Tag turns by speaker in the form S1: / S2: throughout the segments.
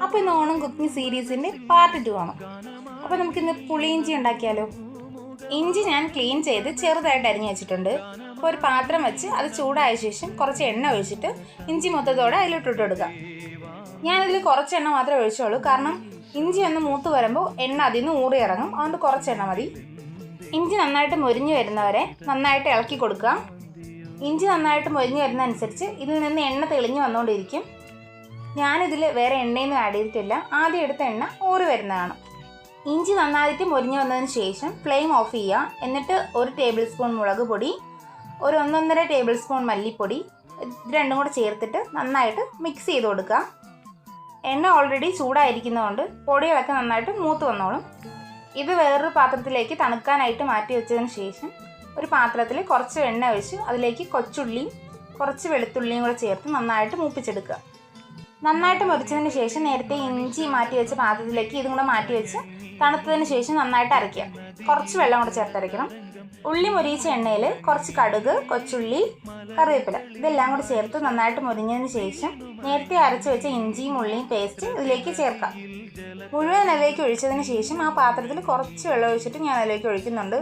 S1: അപ്പോൾ ഇന്ന് Onam cooking സീരീസിൻ്റെ part 2 ആണ്. അപ്പോൾ നമുക്കിന്ന് പുളിയിഞ്ചി ഉണ്ടാക്കിയാലോ. ഇഞ്ചി ഞാൻ ക്ലീൻ ചെയ്ത് ചെറുതായിട്ട് അരിഞ്ഞു വെച്ചിട്ടുണ്ട്. അപ്പോൾ ഒരു പാത്രം വെച്ച് അത് ചൂടായ ശേഷം കുറച്ച് എണ്ണ ഒഴിച്ചിട്ട് ഇഞ്ചി മൊത്തത്തോടെ അതിലിട്ടിട്ട് കൊടുക്കുക. ഞാനിതിൽ കുറച്ച് എണ്ണ മാത്രമേ ഒഴിച്ചുള്ളൂ, കാരണം ഇഞ്ചി ഒന്ന് മൂത്ത് വരുമ്പോൾ എണ്ണ അതിൽ നിന്ന് ഊറി ഇറങ്ങും. അതുകൊണ്ട് കുറച്ച് എണ്ണ മതി. ഇഞ്ചി നന്നായിട്ട് മൊരിഞ്ഞ് വരുന്നവരെ നന്നായിട്ട് ഇളക്കി കൊടുക്കുക. ഇഞ്ചി നന്നായിട്ട് മൊരിഞ്ഞ് വരുന്നതനുസരിച്ച് ഇതിൽ നിന്ന് എണ്ണ തെളിഞ്ഞ് വന്നുകൊണ്ടിരിക്കും. ഞാനിതിൽ വേറെ എണ്ണയൊന്നും ആഡ് ചെയ്തിട്ടില്ല, ആദ്യം എടുത്ത എണ്ണ ഊറി വരുന്നതാണ്. ഇഞ്ചി നന്നായിട്ട് മൊരിഞ്ഞ് വന്നതിന് ശേഷം ഫ്ലെയിം ഓഫ് ചെയ്യുക. എന്നിട്ട് 1 ടേബിൾ സ്പൂൺ മുളക് പൊടി, 1.5 ടേബിൾ സ്പൂൺ മല്ലിപ്പൊടി, ഇത് രണ്ടും കൂടെ ചേർത്തിട്ട് നന്നായിട്ട് മിക്സ് ചെയ്ത് കൊടുക്കുക. എണ്ണ ഓൾറെഡി ചൂടായിരിക്കുന്നതുകൊണ്ട് പൊടികളൊക്കെ നന്നായിട്ട് മൂത്ത് വന്നോളും. ഇത് വേറൊരു പാത്രത്തിലേക്ക് തണുക്കാനായിട്ട് മാറ്റി വെച്ചതിന് ശേഷം ഒരു പാത്രത്തിൽ കുറച്ച് എണ്ണ ഒഴിച്ച് അതിലേക്ക് കൊച്ചുള്ളിയും കുറച്ച് വെളുത്തുള്ളിയും കൂടെ ചേർത്ത് നന്നായിട്ട് മൂപ്പിച്ചെടുക്കുക. നന്നായിട്ട് മുറിച്ചതിന് ശേഷം നേരത്തെ ഇഞ്ചി മാറ്റി വെച്ച പാത്രത്തിലേക്ക് ഇതും കൂടെ മാറ്റി വെച്ച് തണുത്തതിന് ശേഷം നന്നായിട്ട് അരയ്ക്കുക. കുറച്ച് വെള്ളം കൂടെ ചേർത്തരയ്ക്കണം. ഉള്ളി മുരിയിച്ച എണ്ണയിൽ കുറച്ച് കടുക്, കൊച്ചുള്ളി, കറിവേപ്പില ഇതെല്ലാം കൂടി ചേർത്ത് നന്നായിട്ട് മുരിഞ്ഞതിന് ശേഷം നേരത്തെ അരച്ച് വെച്ച ഇഞ്ചിയും ഉള്ളിയും പേസ്റ്റ് ഇതിലേക്ക് ചേർക്കാം. മുഴുവൻ അതിലേക്ക് ഒഴിച്ചതിന് ശേഷം ആ പാത്രത്തിൽ കുറച്ച് വെള്ളം ഒഴിച്ചിട്ട് ഞാൻ അതിലേക്ക് ഒഴിക്കുന്നുണ്ട്.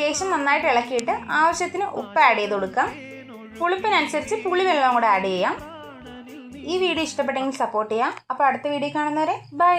S1: ശേഷം നന്നായിട്ട് ഇളക്കിയിട്ട് ആവശ്യത്തിന് ഉപ്പ് ആഡ് ചെയ്ത് കൊടുക്കാം. പുളിപ്പിനനുസരിച്ച് പുളിവെള്ളം കൂടെ ആഡ് ചെയ്യാം. ഈ വീഡിയോ ഇഷ്ടപ്പെട്ടെങ്കിൽ സപ്പോർട്ട് ചെയ്യാം. അപ്പോൾ അടുത്ത വീഡിയോ കാണുന്നവരെ ബൈ.